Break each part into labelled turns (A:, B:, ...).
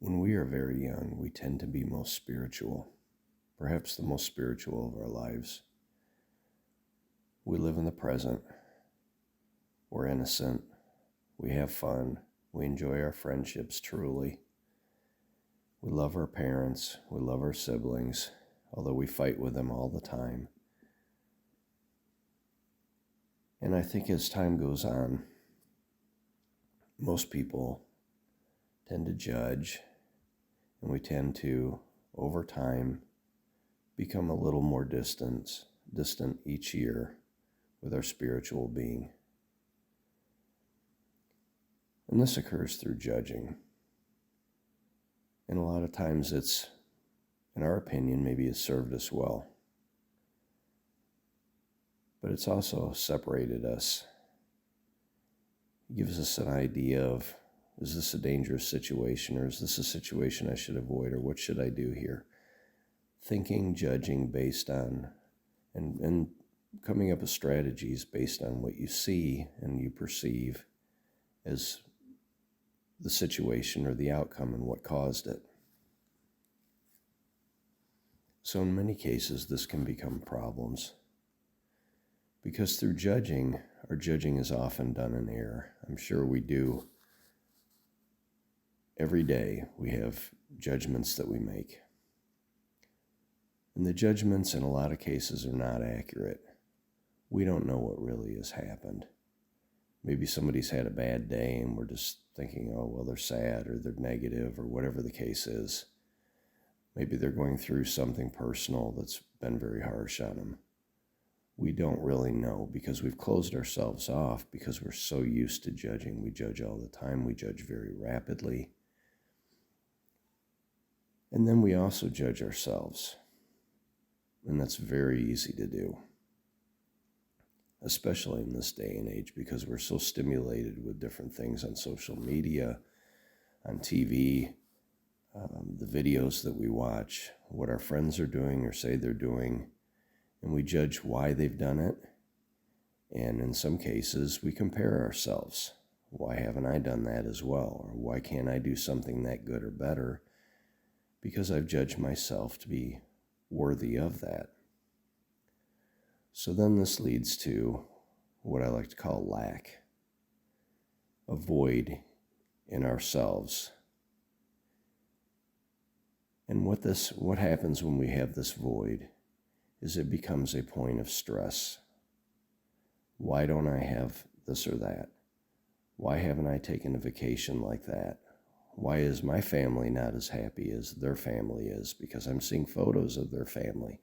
A: When we are very young, we tend to be most spiritual, perhaps the most spiritual of our lives. We live in the present. We're innocent. We have fun. We enjoy our friendships truly. We love our parents. We love our siblings, although we fight with them all the time. And I think as time goes on, most people tend to judge, and we tend to, over time, become a little more distant each year with our spiritual being. And this occurs through judging. And a lot of times it's, in our opinion, maybe it's served us well. But it's also separated us. It gives us an idea of, is this a dangerous situation, or is this a situation I should avoid, or what should I do here? Thinking, judging based on, and coming up with strategies based on what you see and you perceive as the situation or the outcome and what caused it. So in many cases, this can become problems. Because through judging, our judging is often done in error. I'm sure we do. Every day we have judgments that we make. And the judgments in a lot of cases are not accurate. We don't know what really has happened. Maybe somebody's had a bad day and we're just thinking, oh, well, they're sad or they're negative or whatever the case is. Maybe they're going through something personal that's been very harsh on them. We don't really know because we've closed ourselves off because we're so used to judging. We judge all the time. We judge very rapidly. And then we also judge ourselves. And that's very easy to do, especially in this day and age because we're so stimulated with different things on social media, on TV, the videos that we watch, what our friends are doing or say they're doing. And we judge why they've done it. And in some cases, we compare ourselves. Why haven't I done that as well? Or why can't I do something that good or better? Because I've judged myself to be worthy of that. So then this leads to what I like to call lack, a void in ourselves. And what happens when we have this void is it becomes a point of stress. Why don't I have this or that? Why haven't I taken a vacation like that? Why is my family not as happy as their family is? Because I'm seeing photos of their family.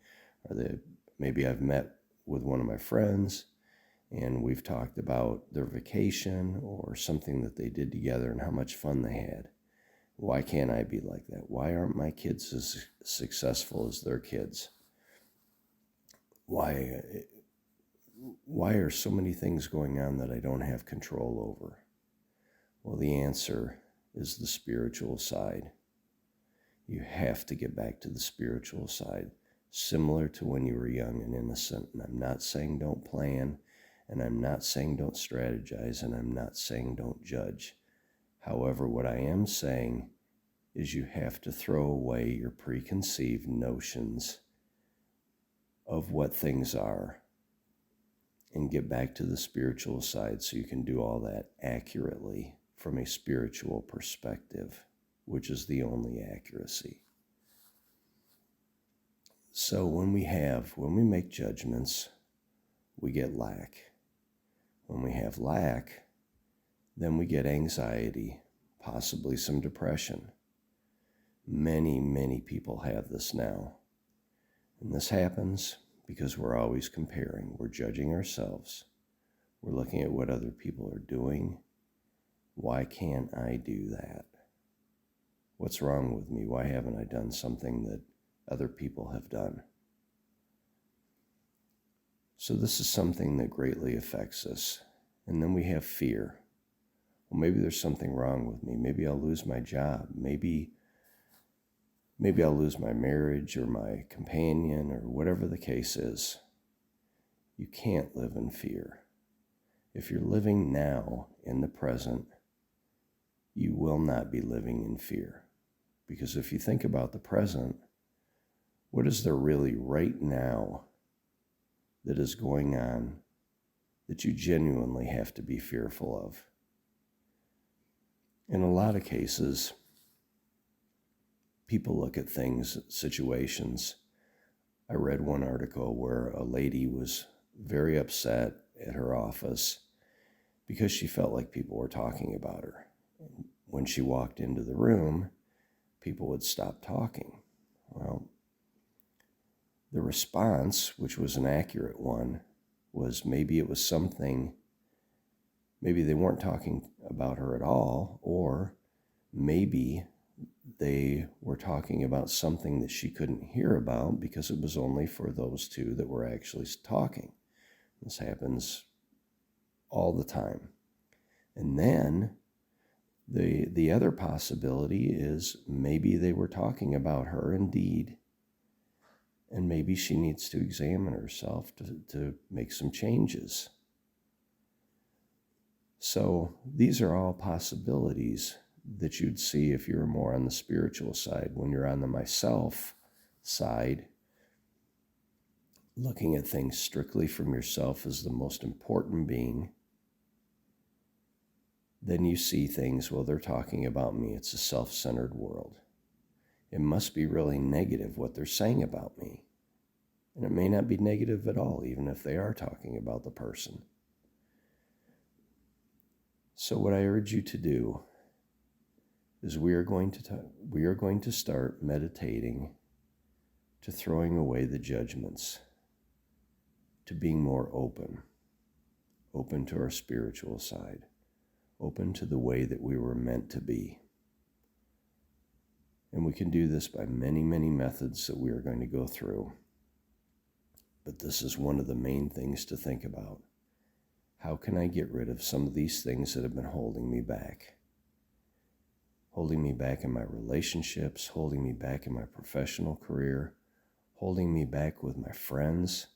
A: Maybe I've met with one of my friends and we've talked about their vacation or something that they did together and how much fun they had. Why can't I be like that? Why aren't my kids as successful as their kids? Why are so many things going on that I don't have control over? Well, the answer is the spiritual side. You have to get back to the spiritual side, similar to when you were young and innocent. And I'm not saying don't plan, and I'm not saying don't strategize, and I'm not saying don't judge. However, what I am saying is you have to throw away your preconceived notions of what things are and get back to the spiritual side so you can do all that accurately from a spiritual perspective, which is the only accuracy. So when we make judgments, we get lack. When we have lack, then we get anxiety, possibly some depression. Many, many people have this now. And this happens because we're always comparing. We're judging ourselves. We're looking at what other people are doing. Why can't I do that? What's wrong with me? Why haven't I done something that other people have done? So this is something that greatly affects us. And then we have fear. Well, maybe there's something wrong with me. Maybe I'll lose my job. Maybe I'll lose my marriage or my companion or whatever the case is. You can't live in fear. If you're living now in the present, you will not be living in fear. Because if you think about the present, what is there really right now that is going on that you genuinely have to be fearful of? In a lot of cases, people look at things, situations. I read one article where a lady was very upset at her office because she felt like people were talking about her. When she walked into the room, people would stop talking. Well, the response, which was an accurate one, was maybe it was something, maybe they weren't talking about her at all, or maybe they were talking about something that she couldn't hear about because it was only for those two that were actually talking. This happens all the time. And then the other possibility is maybe they were talking about her indeed, and maybe she needs to examine herself to make some changes. So these are all possibilities that you'd see if you're more on the spiritual side. When you're on the myself side, looking at things strictly from yourself as the most important being, then you see things, well, they're talking about me. It's a self-centered world. It must be really negative what they're saying about me. And it may not be negative at all, even if they are talking about the person. So what I urge you to do is we are going to start meditating to throwing away the judgments, to being more open to our spiritual side, open to the way that we were meant to be. And we can do this by many, many methods that we are going to go through. But this is one of the main things to think about. How can I get rid of some of these things that have been holding me back? Holding me back in my relationships, holding me back in my professional career, holding me back with my friends.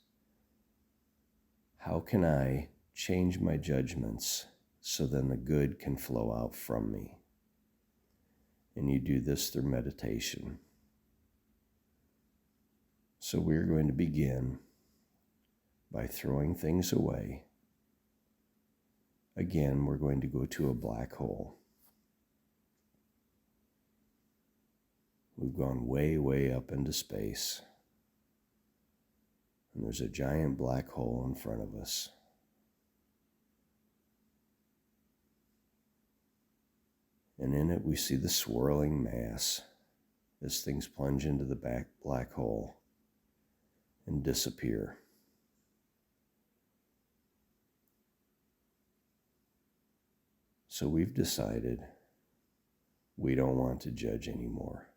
A: How can I change my judgments so then the good can flow out from me? And you do this through meditation. So we're going to begin by throwing things away. Again, we're going to go to a black hole. We've gone way, way up into space. And there's a giant black hole in front of us. And in it we see the swirling mass as things plunge into the black hole and disappear. So we've decided we don't want to judge anymore.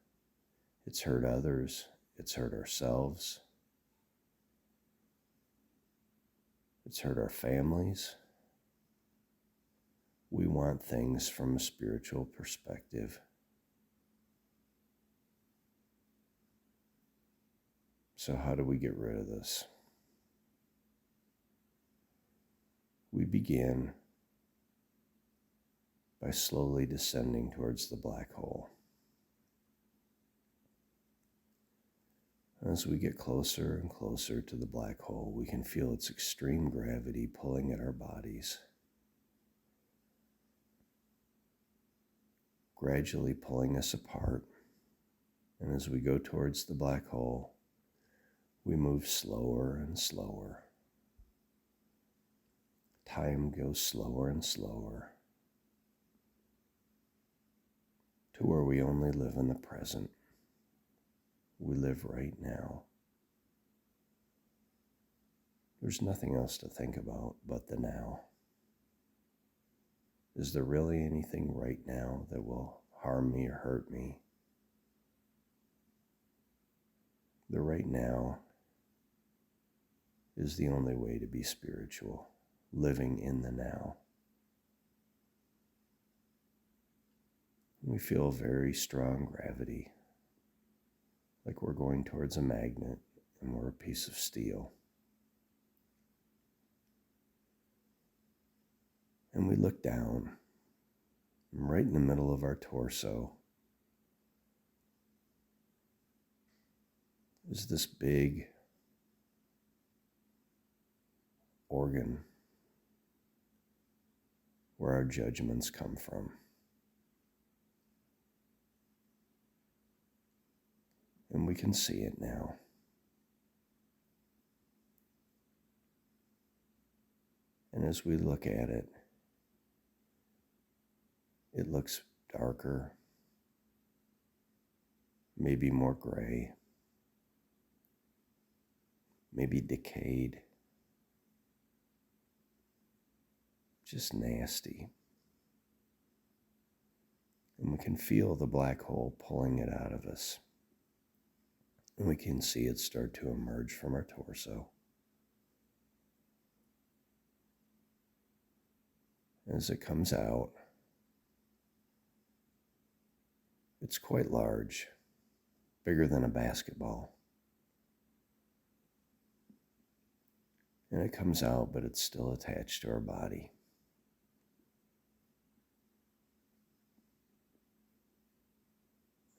A: It's hurt others, it's hurt ourselves, it's hurt our families. We want things from a spiritual perspective. So how do we get rid of this? We begin by slowly descending towards the black hole. As we get closer and closer to the black hole, we can feel its extreme gravity pulling at our bodies, gradually pulling us apart. And as we go towards the black hole, we move slower and slower. Time goes slower and slower to where we only live in the present. We live right now. There's nothing else to think about but the now. Is there really anything right now that will harm me or hurt me? The right now is the only way to be spiritual, living in the now. We feel very strong gravity, like we're going towards a magnet and we're a piece of steel. And we look down, and right in the middle of our torso, is this big organ where our judgments come from. And we can see it now. And as we look at it, it looks darker, maybe more gray, maybe decayed, just nasty. And we can feel the black hole pulling it out of us. And we can see it start to emerge from our torso. As it comes out, it's quite large, bigger than a basketball. And it comes out, but it's still attached to our body.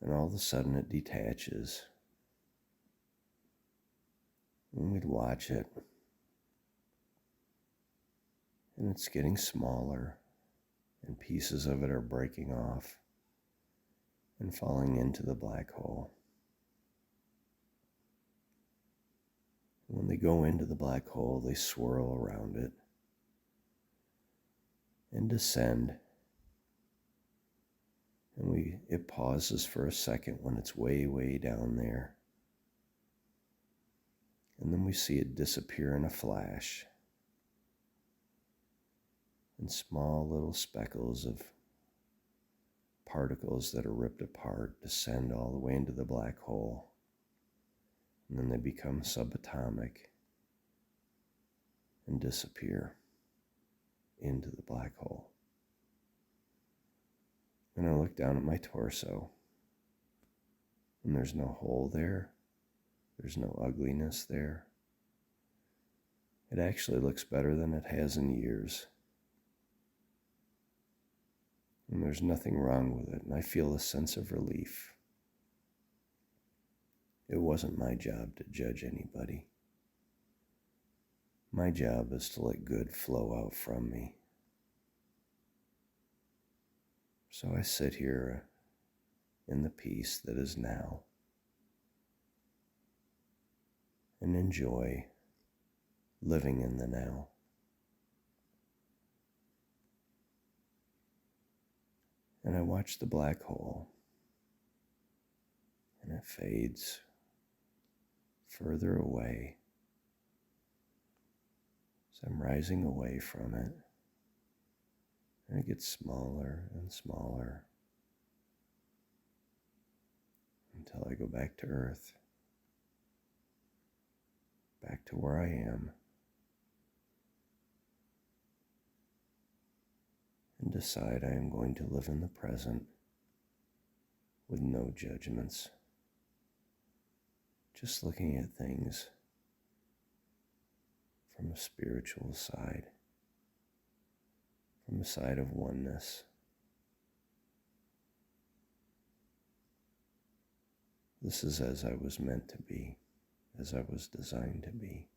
A: And all of a sudden it detaches. And we'd watch it. And it's getting smaller, and pieces of it are breaking off and falling into the black hole. When they go into the black hole, they swirl around it and descend. And it pauses for a second when it's way, way down there. And then we see it disappear in a flash. And small little speckles of particles that are ripped apart descend all the way into the black hole. And then they become subatomic and disappear into the black hole. And I look down at my torso, and there's no hole there. There's no ugliness there. It actually looks better than it has in years. And there's nothing wrong with it, and I feel a sense of relief. It wasn't my job to judge anybody. My job is to let good flow out from me. So I sit here in the peace that is now and enjoy living in the now. And I watch the black hole, and it fades further away. So I'm rising away from it, and it gets smaller and smaller until I go back to Earth, back to where I am, and decide I am going to live in the present with no judgments, just looking at things from a spiritual side, from a side of oneness. This is as I was meant to be, as I was designed to be.